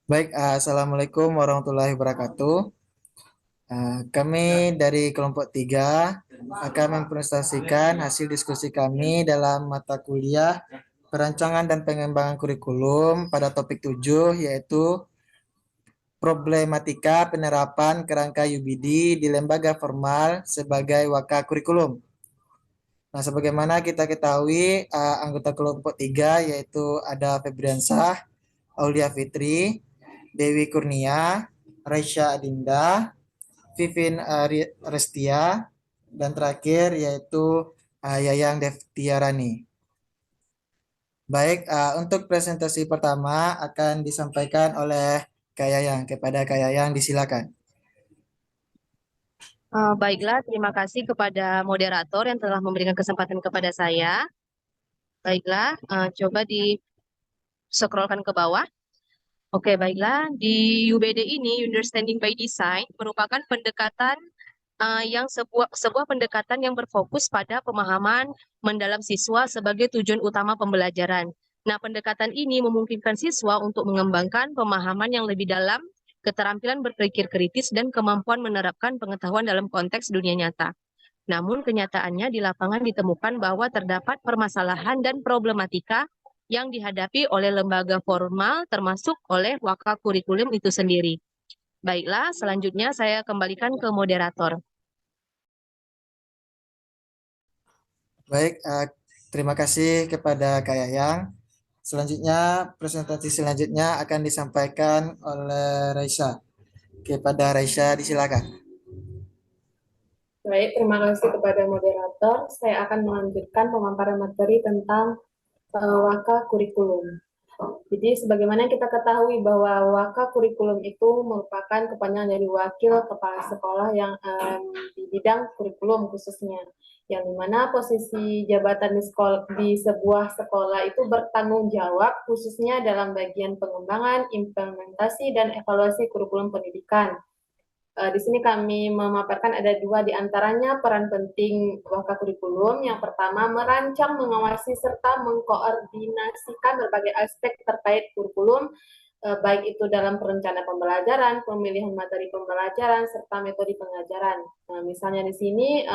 Baik, Assalamualaikum warahmatullahi wabarakatuh. Kami dari kelompok 3 akan mempresentasikan hasil diskusi kami dalam mata kuliah perancangan dan pengembangan kurikulum pada topik 7 yaitu problematika penerapan kerangka UBD di lembaga formal sebagai waka kurikulum. Nah, sebagaimana kita ketahui, anggota kelompok 3 yaitu ada Febriansah, Aulia Fitri, Dewi Kurnia, Raisya Adinda, Vivin Restia, dan terakhir yaitu Yayang Devtiarani. Baik, untuk presentasi pertama akan disampaikan oleh Kak Yayang. Kepada Kak Yayang disilakan. Baiklah, terima kasih kepada moderator yang telah memberikan kesempatan kepada saya. Baiklah, coba di-scrollkan ke bawah. Oke, baiklah. Di UBD ini, Understanding by Design, merupakan pendekatan yang sebuah pendekatan yang berfokus pada pemahaman mendalam siswa sebagai tujuan utama pembelajaran. Nah, pendekatan ini memungkinkan siswa untuk mengembangkan pemahaman yang lebih dalam, keterampilan berpikir kritis, dan kemampuan menerapkan pengetahuan dalam konteks dunia nyata. Namun kenyataannya di lapangan ditemukan bahwa terdapat permasalahan dan problematika yang dihadapi oleh lembaga formal termasuk oleh waka kurikulum itu sendiri. Baiklah, selanjutnya saya kembalikan ke moderator. Baik, terima kasih kepada Kak Yayang. Selanjutnya, presentasi selanjutnya akan disampaikan oleh Raisa. Kepada Raisa disilakan. Baik, terima kasih kepada moderator. Saya akan melanjutkan pemaparan materi tentang waka kurikulum. Jadi sebagaimana kita ketahui bahwa waka kurikulum itu merupakan kepanjangan dari wakil kepala sekolah yang di bidang kurikulum khususnya, yang dimana posisi jabatan di sebuah sekolah itu bertanggung jawab khususnya dalam bagian pengembangan, implementasi, dan evaluasi kurikulum pendidikan. Di sini kami memaparkan ada dua di antaranya peran penting waka kurikulum. Yang pertama, merancang, mengawasi, serta mengkoordinasikan berbagai aspek terkait kurikulum, baik itu dalam perencanaan pembelajaran, pemilihan materi pembelajaran, serta metode pengajaran. Nah, misalnya di sini,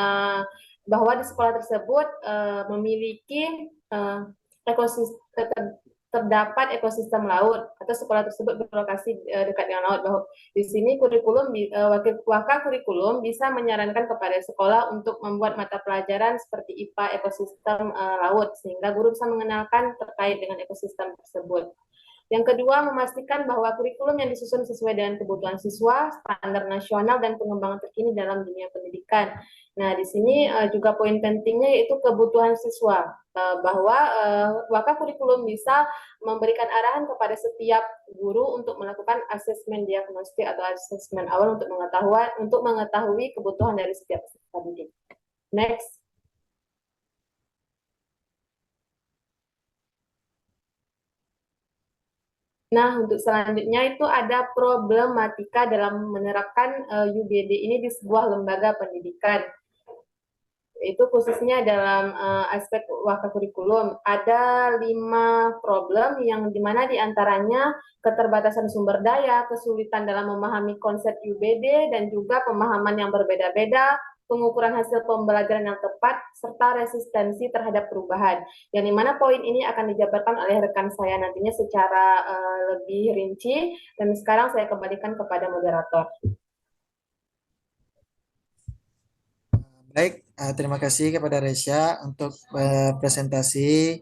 bahwa di sekolah tersebut memiliki ekosistem, terdapat ekosistem laut atau sekolah tersebut berlokasi dekat dengan laut. Bahwa di sini kurikulum waka kurikulum bisa menyarankan kepada sekolah untuk membuat mata pelajaran seperti IPA ekosistem laut sehingga guru bisa mengenalkan terkait dengan ekosistem tersebut. Yang kedua, memastikan bahwa kurikulum yang disusun sesuai dengan kebutuhan siswa, standar nasional, dan pengembangan terkini dalam dunia pendidikan. Nah, di sini juga poin pentingnya yaitu kebutuhan siswa, bahwa waka kurikulum bisa memberikan arahan kepada setiap guru untuk melakukan asesmen diagnostik atau asesmen awal untuk mengetahui kebutuhan dari setiap peserta didik. Next. Nah, untuk selanjutnya itu ada problematika dalam menerapkan UBD ini di sebuah lembaga pendidikan. Itu khususnya dalam aspek waka kurikulum. Ada 5 problem yang dimana diantaranya keterbatasan sumber daya, kesulitan dalam memahami konsep UBD, dan juga pemahaman yang berbeda-beda, pengukuran hasil pembelajaran yang tepat, serta resistensi terhadap perubahan. Yang dimana poin ini akan dijabarkan oleh rekan saya nantinya secara lebih rinci, dan sekarang saya kembalikan kepada moderator. Baik, terima kasih kepada Resya untuk presentasi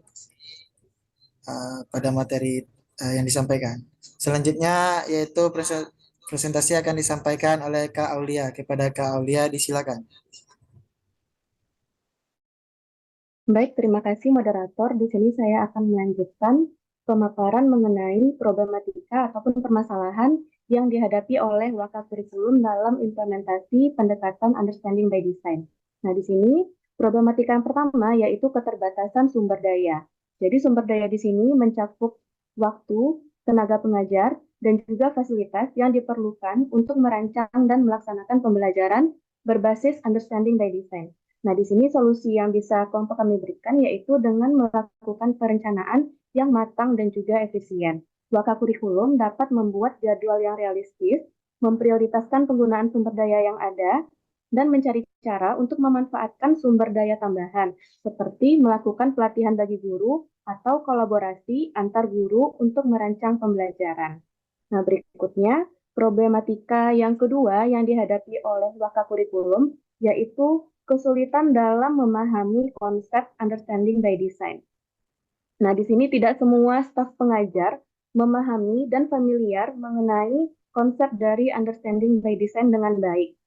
pada materi yang disampaikan. Selanjutnya yaitu presentasi akan disampaikan oleh Kak Aulia. Kepada Kak Aulia disilakan. Baik, terima kasih moderator. Di sini saya akan melanjutkan pemaparan mengenai problematika ataupun permasalahan yang dihadapi oleh waka kurikulum dalam implementasi pendekatan understanding by design. Nah, di sini problematika yang pertama yaitu keterbatasan sumber daya. Jadi sumber daya di sini mencakup waktu, tenaga pengajar, dan juga fasilitas yang diperlukan untuk merancang dan melaksanakan pembelajaran berbasis understanding by design. Nah, di sini solusi yang bisa kelompok kami berikan yaitu dengan melakukan perencanaan yang matang dan juga efisien. Waka kurikulum dapat membuat jadwal yang realistis, memprioritaskan penggunaan sumber daya yang ada, dan mencari cara untuk memanfaatkan sumber daya tambahan, seperti melakukan pelatihan bagi guru atau kolaborasi antar guru untuk merancang pembelajaran. Nah, berikutnya, problematika yang kedua yang dihadapi oleh Waka kurikulum yaitu kesulitan dalam memahami konsep understanding by design. Nah, di sini tidak semua staf pengajar memahami dan familiar mengenai konsep dari understanding by design dengan baik.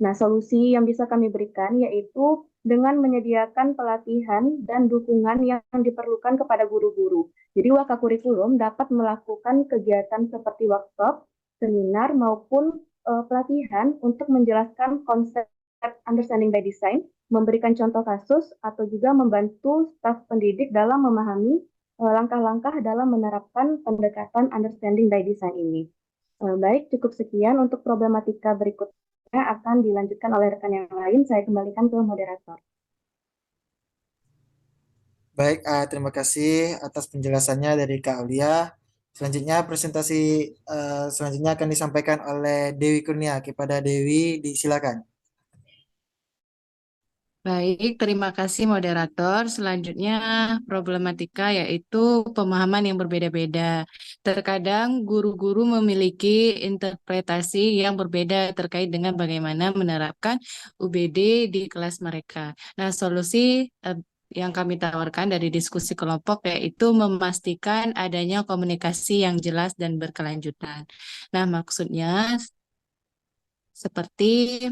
Nah, solusi yang bisa kami berikan yaitu dengan menyediakan pelatihan dan dukungan yang diperlukan kepada guru-guru. Jadi, Waka kurikulum dapat melakukan kegiatan seperti workshop, seminar, maupun pelatihan untuk menjelaskan konsep understanding by design, memberikan contoh kasus, atau juga membantu staf pendidik dalam memahami langkah-langkah dalam menerapkan pendekatan understanding by design ini. Baik, cukup sekian untuk problematika berikutnya akan dilanjutkan oleh rekan yang lain. Saya kembalikan ke moderator. Baik, terima kasih atas penjelasannya dari Kak Aulia. Selanjutnya presentasi selanjutnya akan disampaikan oleh Dewi Kurnia. Kepada Dewi, disilakan. Baik, terima kasih moderator. Selanjutnya problematika yaitu pemahaman yang berbeda-beda. Terkadang guru-guru memiliki interpretasi yang berbeda terkait dengan bagaimana menerapkan UBD di kelas mereka. Nah, solusi yang kami tawarkan dari diskusi kelompok yaitu memastikan adanya komunikasi yang jelas dan berkelanjutan. Nah, maksudnya seperti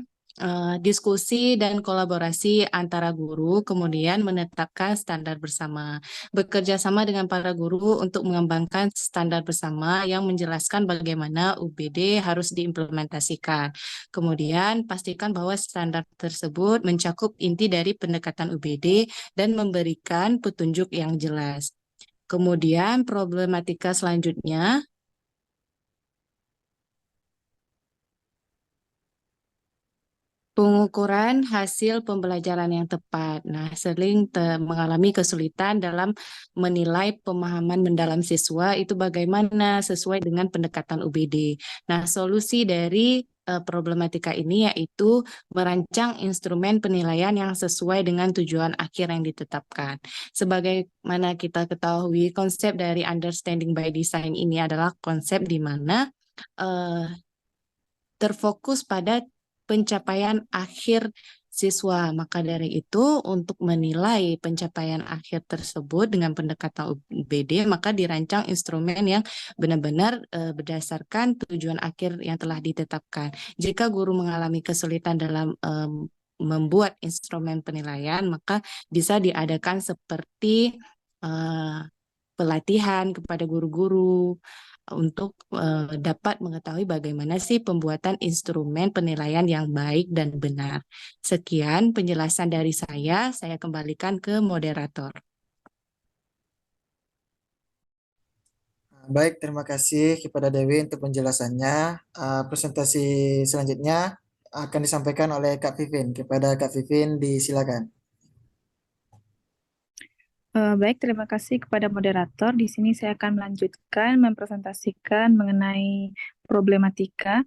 diskusi dan kolaborasi antara guru, kemudian menetapkan standar bersama. Bekerja sama dengan para guru untuk mengembangkan standar bersama yang menjelaskan bagaimana UBD harus diimplementasikan. Kemudian pastikan bahwa standar tersebut mencakup inti dari pendekatan UBD dan memberikan petunjuk yang jelas. Kemudian problematika selanjutnya pengukuran hasil pembelajaran yang tepat. Nah, sering mengalami kesulitan dalam menilai pemahaman mendalam siswa itu bagaimana sesuai dengan pendekatan UBD. Nah, solusi dari problematika ini yaitu merancang instrumen penilaian yang sesuai dengan tujuan akhir yang ditetapkan. Sebagaimana kita ketahui, konsep dari understanding by design ini adalah konsep di mana terfokus pada pencapaian akhir siswa. Maka dari itu, untuk menilai pencapaian akhir tersebut dengan pendekatan UBD, maka dirancang instrumen yang benar-benar berdasarkan tujuan akhir yang telah ditetapkan. Jika guru mengalami kesulitan dalam membuat instrumen penilaian, maka bisa diadakan seperti pelatihan kepada guru-guru untuk dapat mengetahui bagaimana sih pembuatan instrumen penilaian yang baik dan benar. Sekian penjelasan dari saya kembalikan ke moderator. Baik, terima kasih kepada Dewi untuk penjelasannya. Presentasi selanjutnya akan disampaikan oleh Kak Vivin. Kepada Kak Vivin, disilakan. Baik, terima kasih kepada moderator. Di sini saya akan melanjutkan mempresentasikan mengenai problematika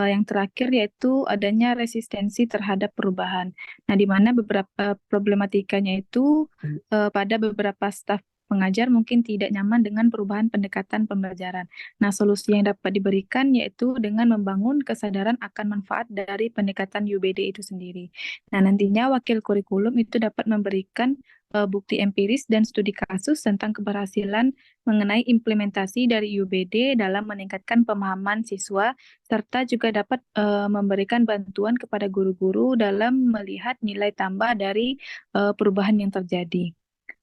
yang terakhir yaitu adanya resistensi terhadap perubahan. Nah, di mana beberapa problematikanya itu pada beberapa staf pengajar mungkin tidak nyaman dengan perubahan pendekatan pembelajaran. Nah, solusi yang dapat diberikan yaitu dengan membangun kesadaran akan manfaat dari pendekatan UBD itu sendiri. Nah, nantinya wakil kurikulum itu dapat memberikan bukti empiris dan studi kasus tentang keberhasilan mengenai implementasi dari UBD dalam meningkatkan pemahaman siswa, serta juga dapat memberikan bantuan kepada guru-guru dalam melihat nilai tambah dari perubahan yang terjadi.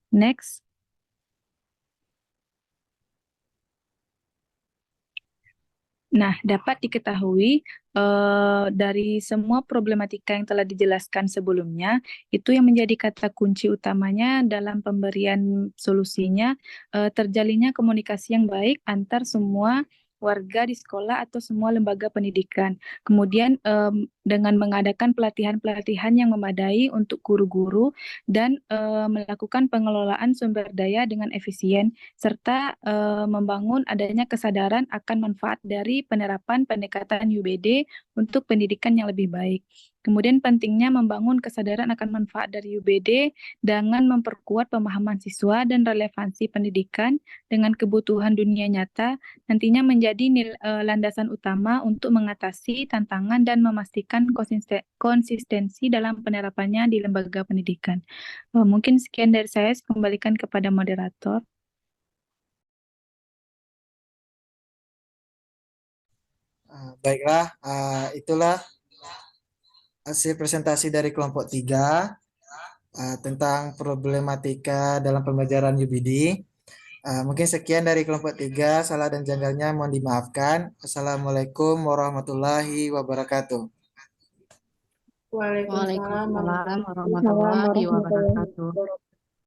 Next. Nah, dapat diketahui dari semua problematika yang telah dijelaskan sebelumnya, itu yang menjadi kata kunci utamanya dalam pemberian solusinya, terjalinnya komunikasi yang baik antar semua warga di sekolah atau semua lembaga pendidikan. Kemudian dengan mengadakan pelatihan-pelatihan yang memadai untuk guru-guru dan melakukan pengelolaan sumber daya dengan efisien serta membangun adanya kesadaran akan manfaat dari penerapan pendekatan UBD untuk pendidikan yang lebih baik. Kemudian pentingnya membangun kesadaran akan manfaat dari UBD dengan memperkuat pemahaman siswa dan relevansi pendidikan dengan kebutuhan dunia nyata nantinya menjadi landasan utama untuk mengatasi tantangan dan memastikan konsistensi dalam penerapannya di lembaga pendidikan. Mungkin sekian dari saya kembalikan kepada moderator. Baiklah, itulah hasil presentasi dari kelompok 3 tentang problematika dalam pembelajaran UBD. Mungkin sekian dari kelompok 3, salah dan janggalnya mohon dimaafkan. Assalamualaikum warahmatullahi wabarakatuh. Waalaikumsalam Waalaikumsalam warahmatullahi warahmatullahi wabarakatuh. wabarakatuh.